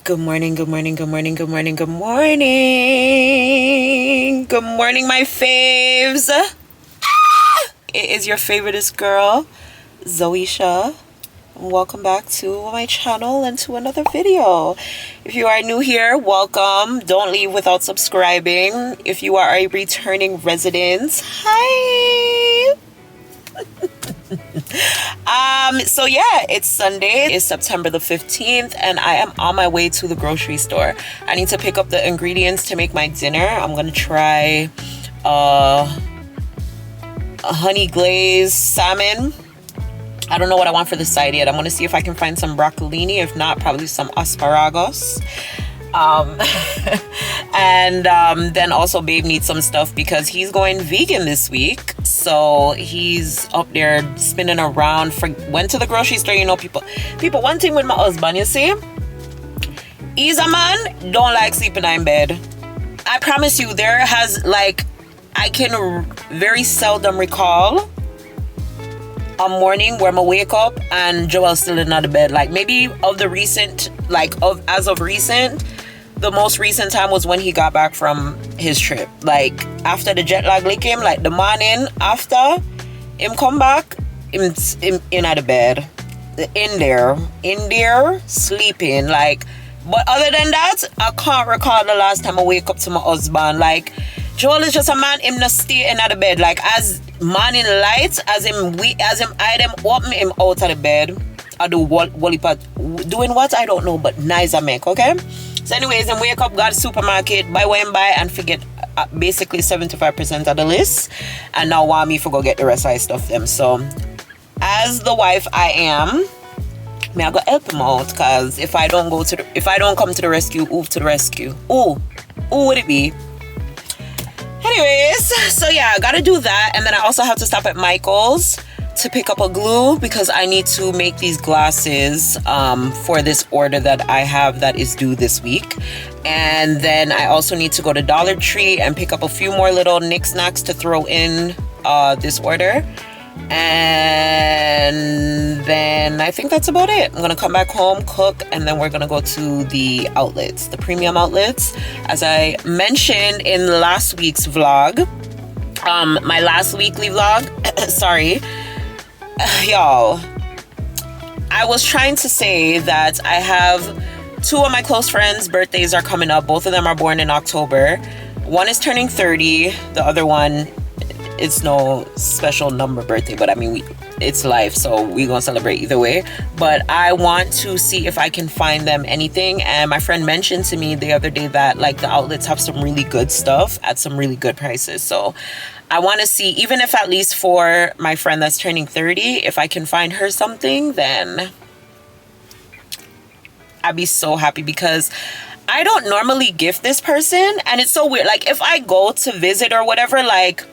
Good morning, good morning, good morning, good morning, good morning. Good morning, my faves. It is your favoriteest girl, ZOESHAAA. Welcome back to my channel and to another video. If you are new here, welcome. Don't leave without subscribing. If you are a returning resident, hi. So yeah, it's Sunday. It's September the 15th and I am on my way to the grocery store. I need to pick up the ingredients to make my dinner. I'm gonna try a honey glazed salmon. I don't know what I want for the side yet. I'm gonna see if I can find some broccolini. If not, probably some asparagus. Then also babe needs some stuff because he's going vegan this week, so he's up there spinning around. Went to the grocery store. You know, people one thing with my husband, you see, he's a man don't like sleeping in bed. I promise you, there has, like, I can very seldom recall a morning where I'm wake up and Joel's still in the bed. Like, maybe of the recent, as of recent, the most recent time was when he got back from his trip. Like, after the jet lag lick him, like the morning after him come back, him in at the bed, in there sleeping. Like, but other than that, I can't recall the last time I wake up to my husband. Like, Joel is just a man, him not stay in at the bed. Like, as morning lights, as him eye them open him out of the bed. I do wally pot doing what I don't know, but nice I make, okay? So anyways, then wake up, go to the supermarket, buy what I buy, and forget basically 75% of the list. And now want me for go get the rest of the stuff them. So as the wife I am, may I go help him out, cause if I don't come to the rescue, who to the rescue? Who would it be? Anyways, so yeah, I gotta do that. And then I also have to stop at Michael's to pick up a glue because I need to make these glasses for this order that I have that is due this week. And then I also need to go to Dollar Tree and pick up a few more little knickknacks to throw in this order. And then I think that's about it. I'm gonna come back home, cook, and then we're gonna go to the outlets, the premium outlets. As I mentioned in last week's vlog, my last weekly vlog, sorry, y'all, I was trying to say that I have two of my close friends' birthdays are coming up. Both of them are born in October. One is turning 30. The other one, it's no special number birthday, but I mean, it's life, so we're gonna celebrate either way. But I want to see if I can find them anything. And my friend mentioned to me the other day that, like, the outlets have some really good stuff at some really good prices. So I want to see, even if at least for my friend that's turning 30, if I can find her something, then I'd be so happy, because I don't normally gift this person. And it's so weird. Like, if I go to visit or whatever, like,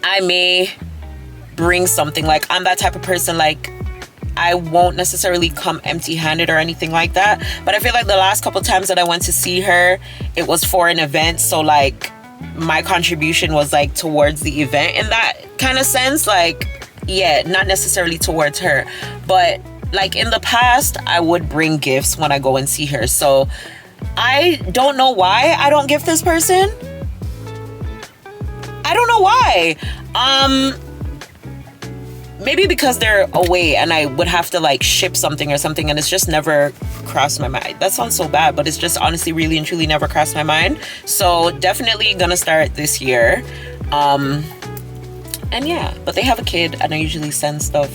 I may bring something. Like, I'm that type of person, like, I won't necessarily come empty-handed or anything like that. But I feel like the last couple times that I went to see her, it was for an event. So, like, my contribution was, like, towards the event in that kind of sense. Like, yeah, not necessarily towards her, but, like, in the past, I would bring gifts when I go and see her. So I don't know why I don't gift this person. I don't know why. Maybe because they're away and I would have to, like, ship something or something, and it's just never crossed my mind. That sounds so bad, but it's just honestly really and truly never crossed my mind. So definitely gonna start this year. And yeah, but they have a kid and I usually send stuff.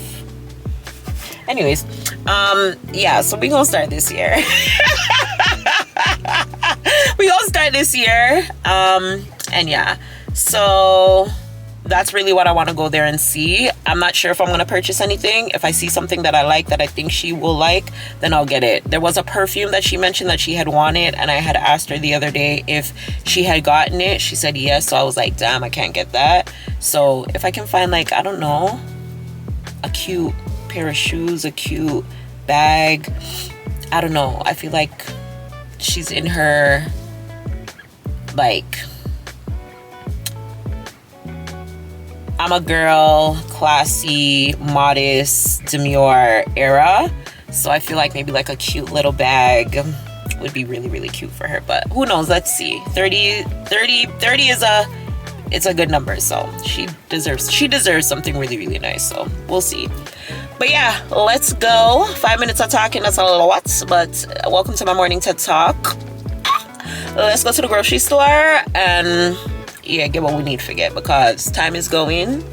Anyways, yeah, so we gonna start this year. We gonna start this year. And yeah, so that's really what I want to go there and see. I'm not sure if I'm going to purchase anything. If I see something that I like, that I think she will like, then I'll get it. There was a perfume that she mentioned that she had wanted, and I had asked her the other day if she had gotten it. She said yes, so I was like, damn, I can't get that. So if I can find, like, I don't know, a cute pair of shoes, a cute bag, I don't know. I feel like she's in her, like, I'm a girl, classy, modest, demure era. So I feel like maybe like a cute little bag would be really, really cute for her. But who knows? Let's see. 30 is it's a good number, so she deserves something really, really nice. So we'll see. But yeah, let's go. 5 minutes of talking, that's a lot, but welcome to my morning TED Talk. Let's go to the grocery store and yeah, get what we need for get, because time is going.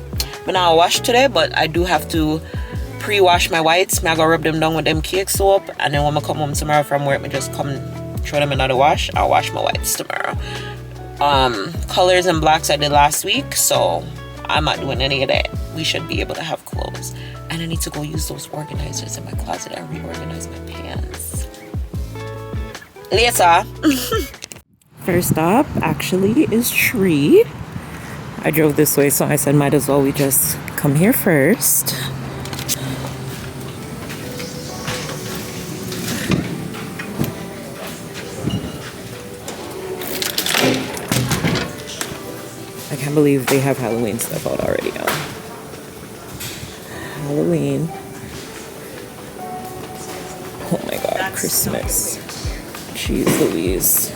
I'm not wash today, but I do have to pre-wash my whites. I go rub them down with them cake soap, and then when I come home tomorrow from work, I just come throw them in the wash. I'll wash my whites tomorrow. Colors and blacks I did last week, so I'm not doing any of that. We should be able to have clothes. And I need to go use those organizers in my closet and reorganize my pants later. First up actually is Tree. I drove this way, so I said might as well we just come here first. I can't believe they have Halloween stuff out already now. Halloween. Oh my god, Christmas. Jeez Louise.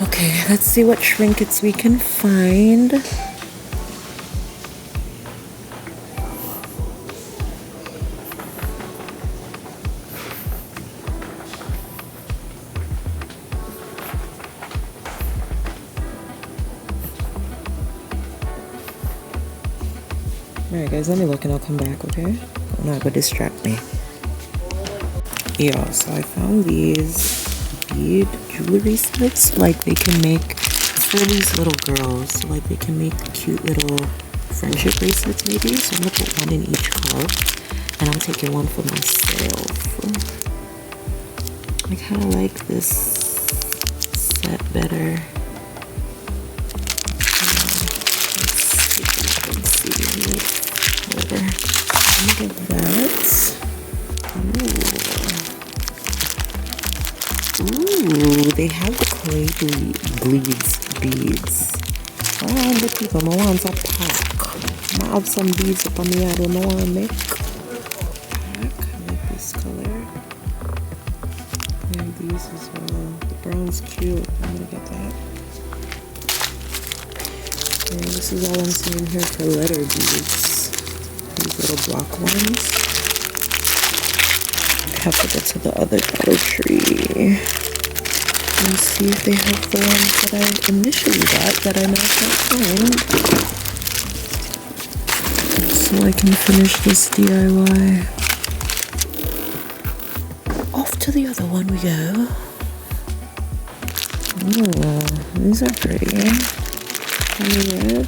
Okay, let's see what trinkets we can find. Alright guys, let me look and I'll come back, okay? I'm not gonna distract me. Yeah, so I found these bead jewelry sets. Like they can make, it's for these little girls, so like they can make cute little friendship bracelets maybe. So I'm gonna put one in each cup, and I'm taking one for myself. I kind of like this set better. Let's see. Whatever. I'm gonna get that. Ooh, they have the clay beads. Oh, the people, I want a pack. I have some beads up on the yard I want to make. Pack. I like this color. And these as well. The brown's cute. I'm gonna get that. And this is all I'm seeing here for letter beads. These little block ones. I have to get to the other Dollar Tree and see if they have the ones that I initially got that I now can't find, so I can finish this DIY. Off to the other one we go. Oh, these are pretty. Honey red.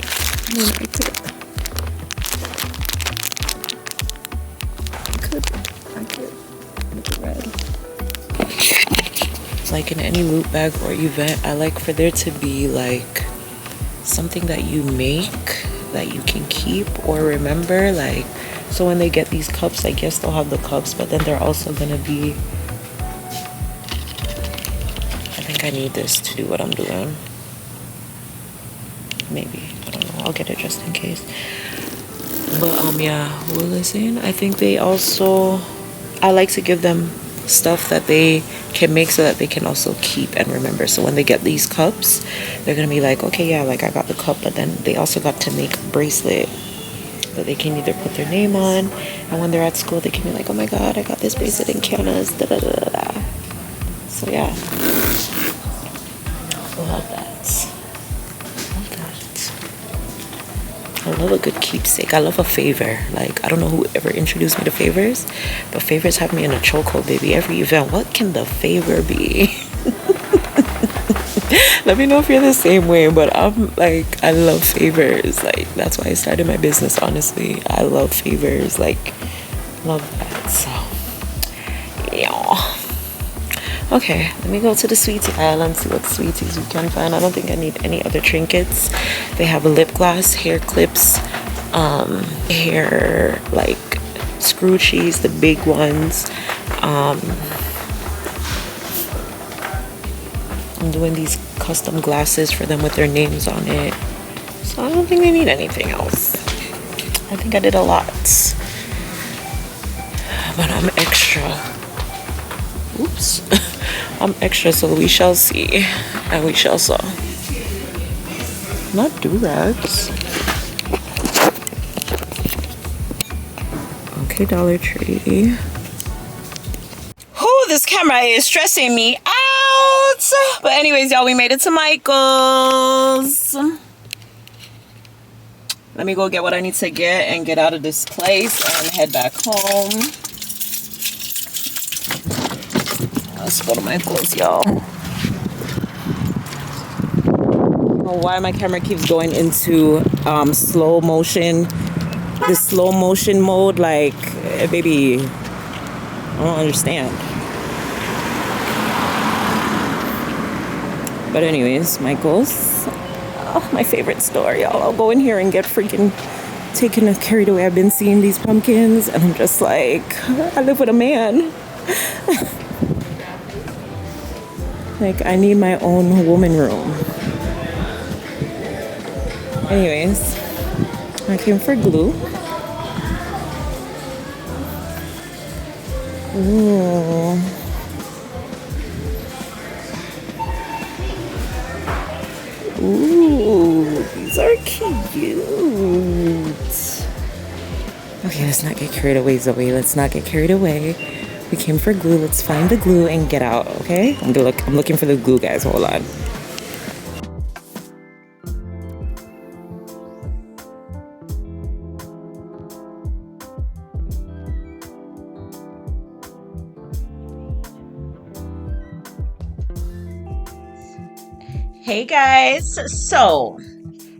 I like it. I could. Red. Like in any loot bag or event, I like for there to be like something that you make that you can keep or remember. Like, so when they get these cups, I guess they'll have the cups, but then they're also gonna be, I think I need this to do what I'm doing. Maybe, I don't know, I'll get it just in case. But yeah, what was I saying? I think they also, I like to give them stuff that they can make so that they can also keep and remember. So when they get these cups, they're gonna be like, okay, yeah, like I got the cup, but then they also got to make a bracelet that they can either put their name on, and when they're at school they can be like, oh my god, I got this bracelet in Kiana's da da da da da. So yeah, love that. I love a good keepsake. I love a favor. Like, I don't know who ever introduced me to favors, but favors have me in a chokehold, baby. Every event, what can the favor be? Let me know if you're the same way, but I'm like, I love favors. Like, that's why I started my business, honestly. I love favors. Like, love that. So, yeah. Okay, let me go to the sweetie aisle and see what sweeties we can find. I don't think I need any other trinkets. They have a lip gloss, hair clips, hair like scrunchies, the big ones. I'm doing these custom glasses for them with their names on it. So I don't think they need anything else. I think I did a lot. But I'm extra. Oops. I'm extra, so we shall see. And we shall saw. Not do-rags. Okay, Dollar Tree. Oh, this camera is stressing me out. But anyways, y'all, we made it to Michael's. Let me go get what I need to get and get out of this place and head back home. Let's go to Michael's, y'all. I don't know why my camera keeps going into slow motion. The slow motion mode, like, baby, I don't understand. But anyways, Michael's, oh, my favorite store, y'all. I'll go in here and get freaking carried away. I've been seeing these pumpkins, and I'm just like, I live with a man. Like, I need my own woman room. Anyways, I came for glue. Ooh. Ooh, these are cute. Okay, let's not get carried away, Zoe. Let's not get carried away. We came for glue. Let's find the glue and get out, okay? I'm looking for the glue, guys. Hold on. Hey guys, so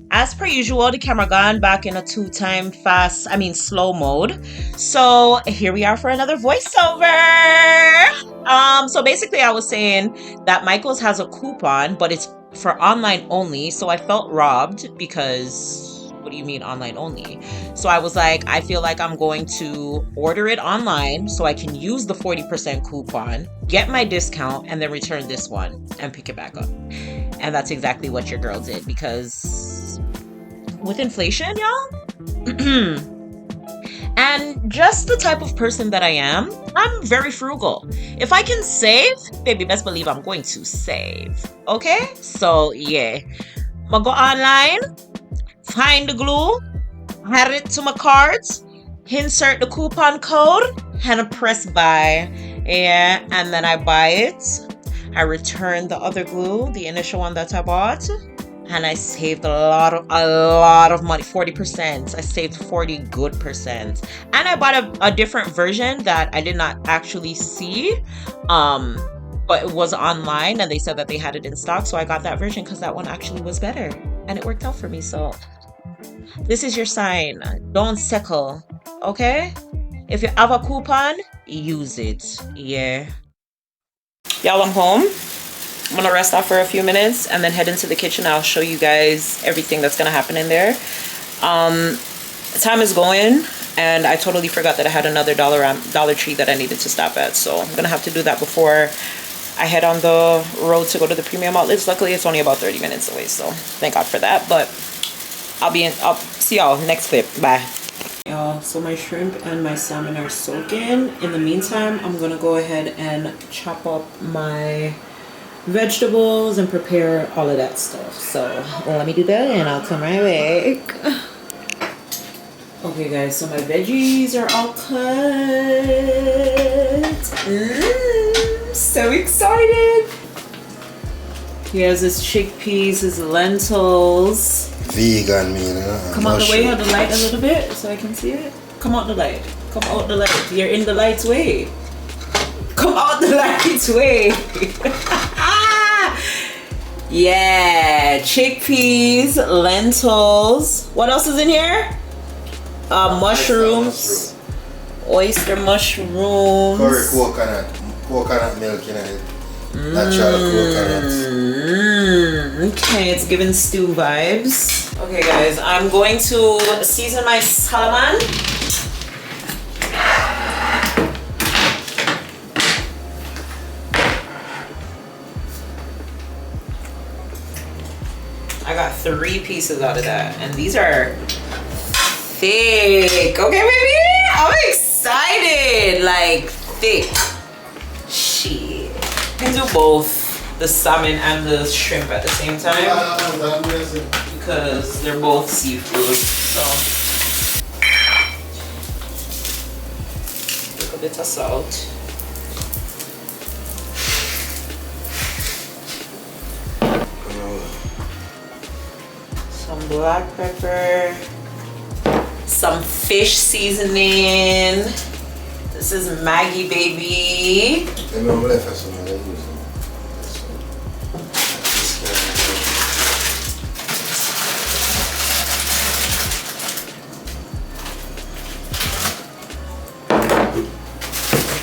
as per usual, the camera gone back in a slow mode. So here we are for another voiceover. So basically I was saying that Michael's has a coupon, but it's for online only. So I felt robbed because what do you mean online only? So I was like, I feel like I'm going to order it online so I can use the 40% coupon, get my discount, and then return this one and pick it back up. And that's exactly what your girl did, because with inflation, y'all, and just the type of person that I am, I'm very frugal. If I can save, baby, best believe I'm going to save. Okay? So, yeah. I'ma go online, find the glue, add it to my cart, insert the coupon code, and press buy. Yeah, and then I buy it. I returned the other glue, the initial one that I bought, and I saved a lot of money, 40%. I saved 40 good percent. And I bought a different version that I did not actually see, but it was online and they said that they had it in stock, so I got that version because that one actually was better and it worked out for me. So this is your sign. Don't settle, okay? If you have a coupon, use it. Yeah. Y'all, I'm home. I'm gonna rest off for a few minutes and then head into the kitchen. I'll show you guys everything that's gonna happen in there. Time is going and I totally forgot that I had another Dollar Tree that I needed to stop at, so I'm gonna have to do that before I head on the road to go to the premium outlets. Luckily it's only about 30 minutes away, so thank God for that. But I'll see y'all next clip. Bye. Y'all, so my shrimp and my salmon are soaking. In the meantime, I'm gonna go ahead and chop up my vegetables and prepare all of that stuff. So let me do that and I'll come right back. Okay guys, so my veggies are all cut. So excited. Here's his chickpeas, his lentils. Vegan, me, you know. Come out the way of the light a little bit so I can see it. Come out the light. Come out the light. You're in the light's way. Come out the light's way. Yeah, chickpeas, lentils. What else is in here? Mushrooms, oyster mushrooms. Curry coconut milk in it. Natural coconut. Okay, it's giving stew vibes. Okay guys, I'm going to season my salaman. I got 3 pieces out of that, and these are thick. Okay, baby, I'm excited. Like thick. Shit. You can do both the salmon and the shrimp at the same time because they're both seafood. So take a bit of salt. Some black pepper. Some fish seasoning. This is Maggie, baby.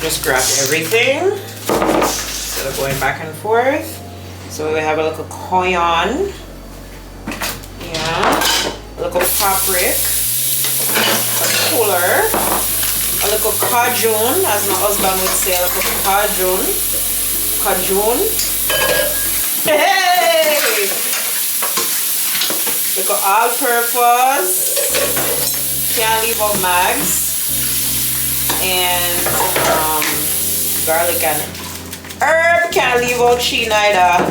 Just grab everything instead of going back and forth. So we have a little cayenne, yeah, a little paprika, a cooler, a little cajun, as my husband would say, a little cajun, hey, little all-purpose, can't leave out mags. And garlic and herb, can't leave out she neither.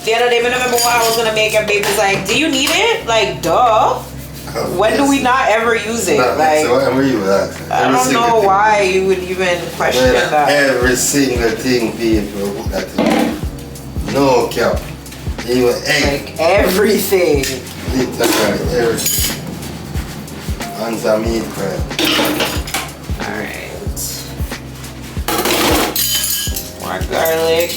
The other day, I remember what I was gonna make, and babe was like, "Do you need it?" Like, duh. When do we not ever use it? Like, so why you that? I don't know why you would even question that. Every single thing people put that in. No cap. Even egg. Like everything. Literally everything. And some meat crab. Alright. More garlic.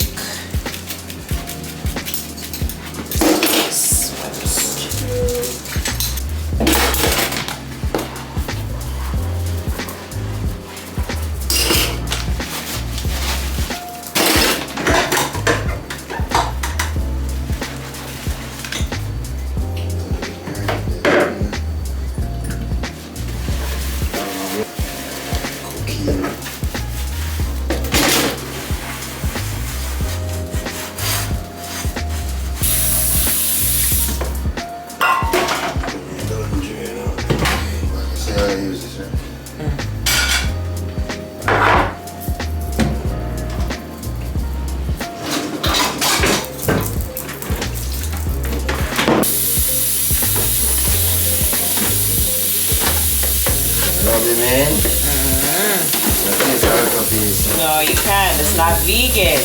No, you can't. It's not vegan.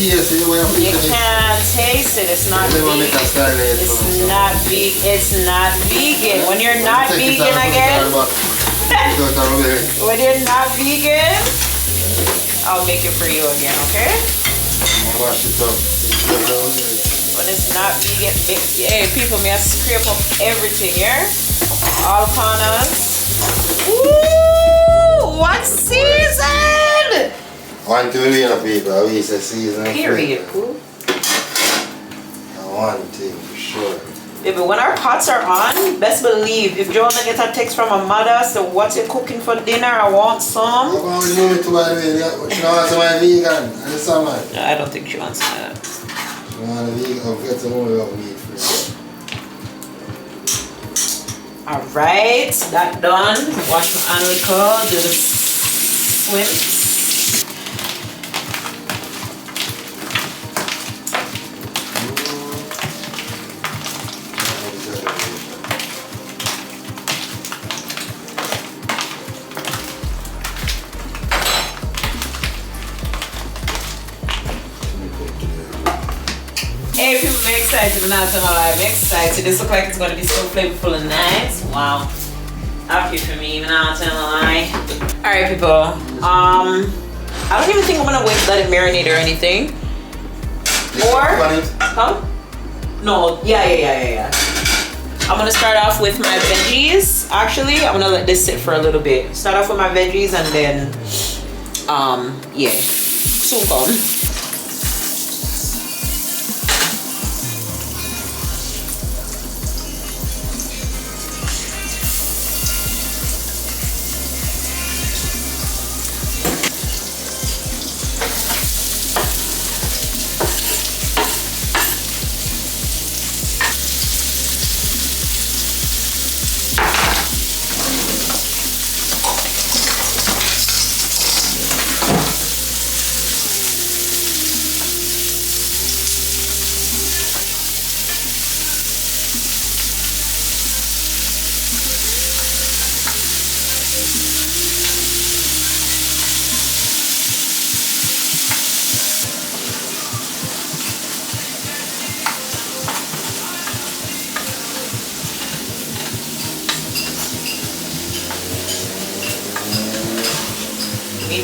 You can't taste it. It's not vegan. It's not vegan. It's not vegan. When you're not vegan again, when you're not vegan, I'll make it for you again, okay? When it's not vegan, hey people, may I scrape up everything here? All corners. Ooh, what season? One to million people, we say season. Period. One thing for sure. Baby, when our pots are on, best believe if Joanna gets a text from her mother, so what you cooking for dinner? I want some. She wants my vegan and the summer. No, I don't think she wants that. She wants a vegan, I'll get some more meat for her. Alright, that done. Wash my hand liquor, do the swim. Hey people, I'm excited, I'm not gonna lie, I'm excited. This looks like it's gonna be so flavorful and nice. Wow. Happy for me, I'm not gonna lie. Alright people, I don't even think I'm gonna wait to let it marinate or anything. Or, huh? No, yeah. I'm gonna start off with my veggies. Actually, I'm gonna let this sit for a little bit. Start off with my veggies and then, yeah, soon come.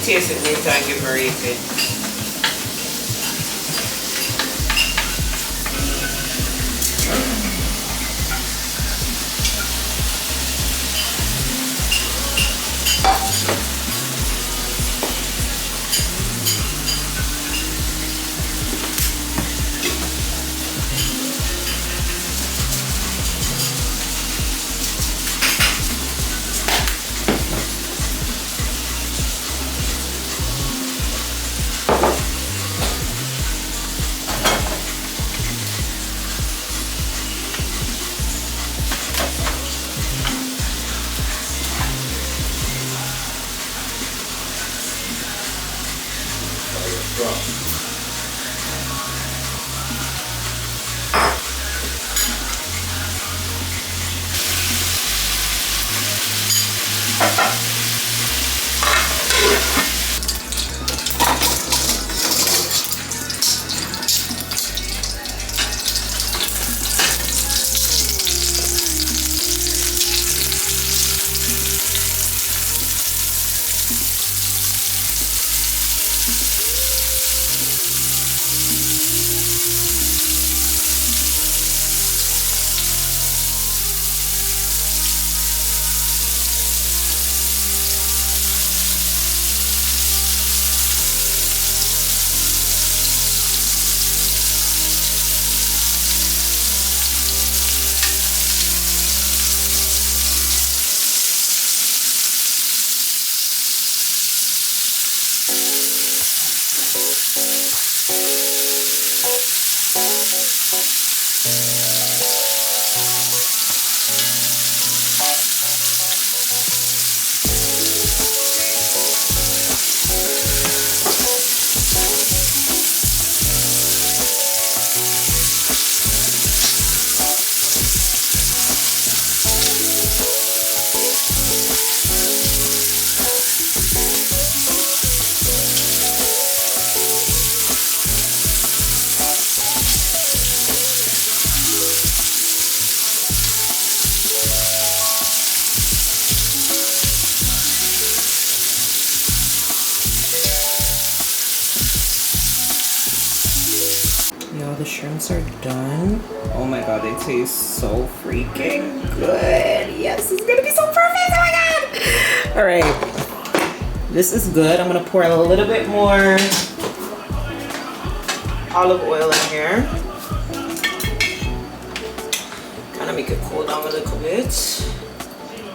taste it later and give me a rating. Yo, the shrimps are done. Oh my god, they taste so freaking good. Yes, it's gonna be so perfect. Oh my god. All right, this is good. I'm gonna pour a little bit more olive oil in here. Kind of make it cool down a little bit.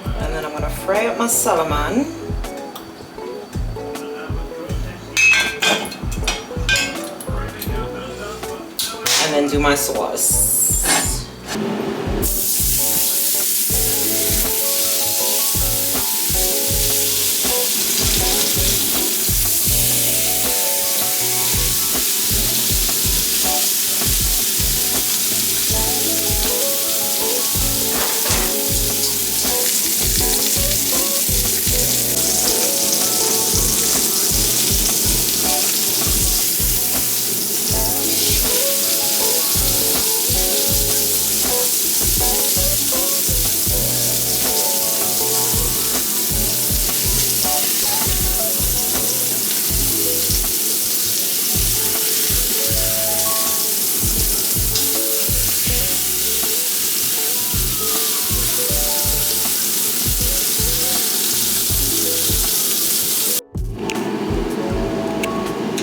And then I'm gonna fry up my salmon. And then do my sauce.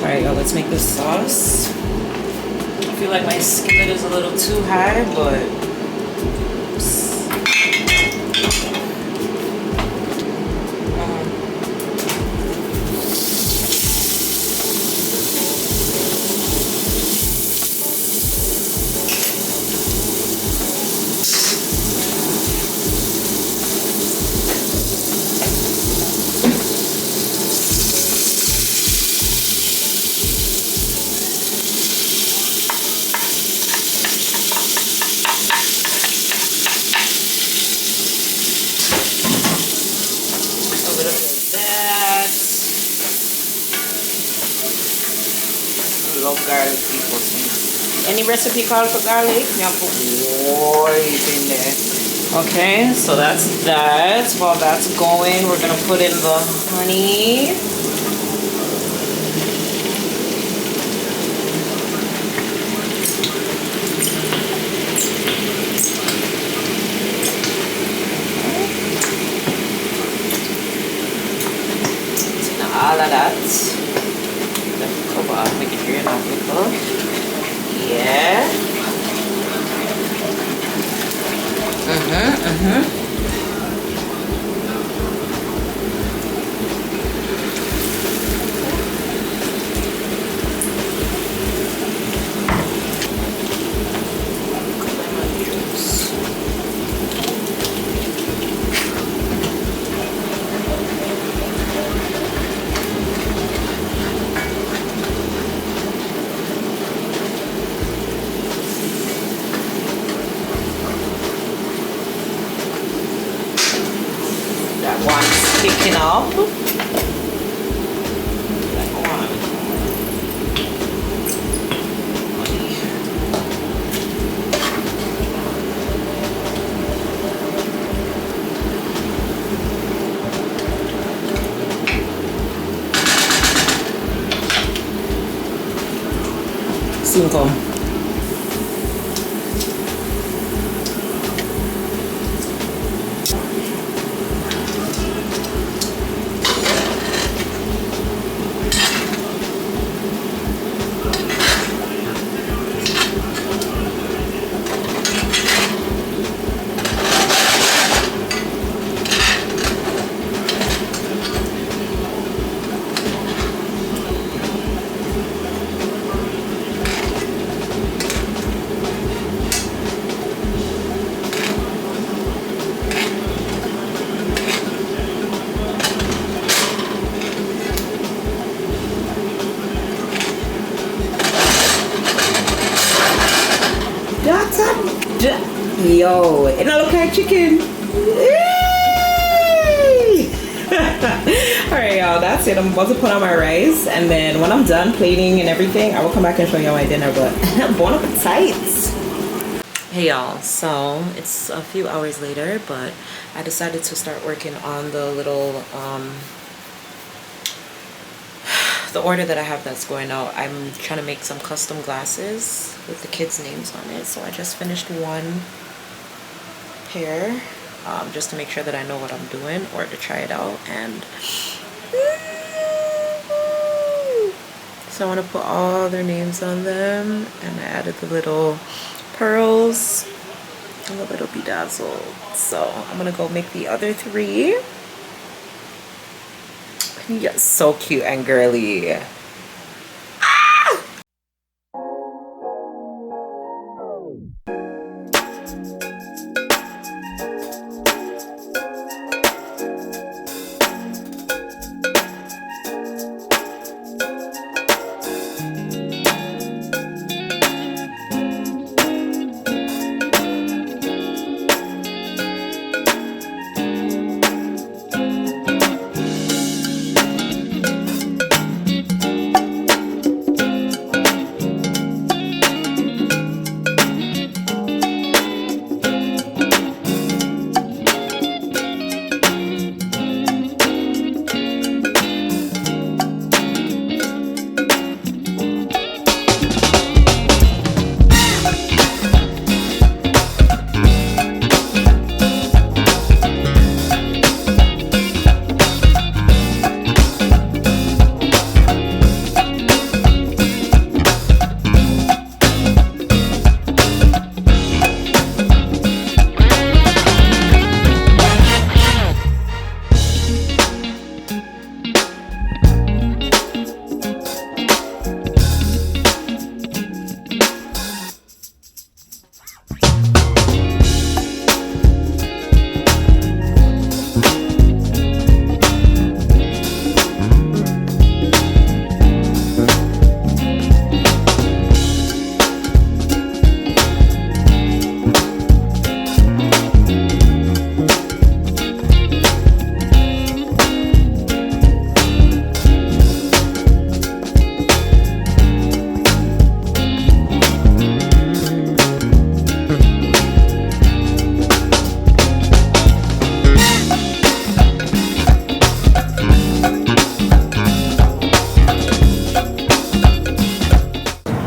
Alright, y'all, let's make this sauce. I feel like my skillet is a little too high, but love garlic, people. Any recipe call for garlic? You have to put in there. Okay, so that's that. While that's going, we're gonna put in the honey. up. Soon come. Yo, it don't look like chicken. Alright, y'all, that's it. I'm about to put on my rice, and then when I'm done plating and everything, I will come back and show you my dinner. But bon appetit. Hey y'all, so it's a few hours later, but I decided to start working on the little the order that I have that's going out. I'm trying to make some custom glasses with the kids' names on it. So I just finished one pair just to make sure that I know what I'm doing, or to try it out. And so I want to put all their names on them, and I added the little pearls and the little bedazzled. So I'm gonna go make the other three. Yes, so cute and girly.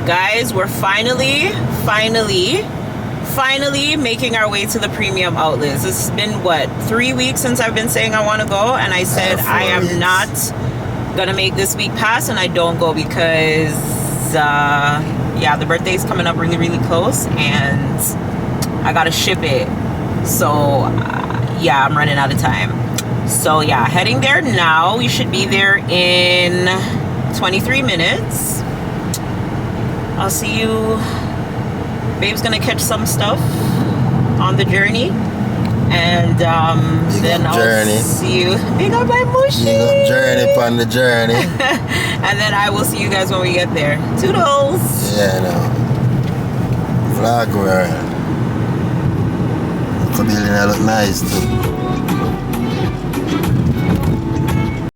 Guys, we're finally making our way to the premium outlets. It's been what, 3 weeks since I've been saying I want to go, and I said I am not gonna make this week pass and I don't go because yeah, the birthday's coming up really close and I gotta ship it. So yeah, I'm running out of time. So yeah, heading there now. We should be there in 23 minutes. I'll see you. Babe's gonna catch some stuff on the journey, and then I'll see you. Big up my mushy. Big up journey upon the journey. And then I will see you guys when we get there. Toodles. Yeah, no. Vlog world. The building look nice too.